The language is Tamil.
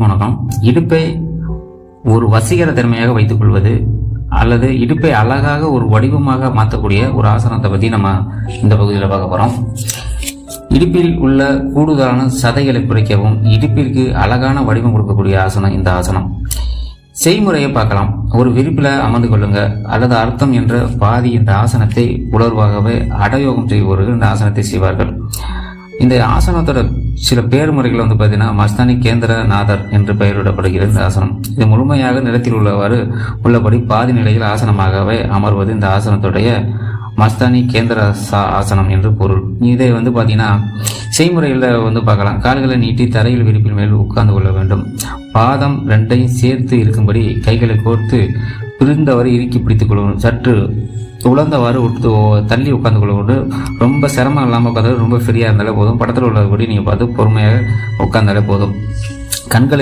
வணக்கம். இடுப்பை ஒரு வசீகர திறமையாக வைத்துக் கொள்வது அல்லது இடுப்பை அழகாக ஒரு வடிவமாக மாற்றக்கூடிய ஒரு ஆசனத்தை பற்றி நம்ம இந்த பகுதியில் பார்க்க போகிறோம். இடுப்பில் உள்ள கூடுதலான சதைகளை குறைக்கவும் இடுப்பிற்கு அழகான வடிவம் கொடுக்கக்கூடிய ஆசனம் இந்த ஆசனம். செய்முறையை பார்க்கலாம். ஒரு விரிப்பில் அமர்ந்து கொள்ளுங்க அல்லது அர்த்தம் என்ற பாதி இந்த ஆசனத்தை உலர்வாகவே அடயோகம் செய்பவர்கள் இந்த ஆசனத்தை செய்வார்கள். இந்த ஆசனத்தோட சில பேர்முறைகள் பார்த்தீங்கன்னா மஸ்தானி கேந்திர நாதர் என்று பெயரிடப்படுகிறது இந்த ஆசனம். இது முழுமையாக நிலத்தில் உள்ளபடி பாதி நிலையில் ஆசனமாகவே அமர்வது இந்த ஆசனத்துடைய மஸ்தானி கேந்திர ஆசனம் என்று பொருள். இதை பார்த்தீங்கன்னா செய்முறையில் பார்க்கலாம். கால்களை நீட்டி தரையில் விரிப்பின் மேல் உட்கார்ந்து கொள்ள வேண்டும். பாதம் ரெண்டையும் சேர்த்து இருக்கும்படி கைகளை கோர்த்து பிரிந்தவரை இறுக்கி பிடித்துக் கொள்ளணும். சற்று உழந்தவாறு தள்ளி உட்கார்ந்து கொள்ள. ரொம்ப சிரமம் இல்லாமல் உட்காந்து ரொம்ப ஃப்ரீயாக இருந்தாலே போதும். படத்தில் உள்ளபடி நீங்கள் பார்த்து பொறுமையாக உட்கார்ந்தாலே போதும். கண்களை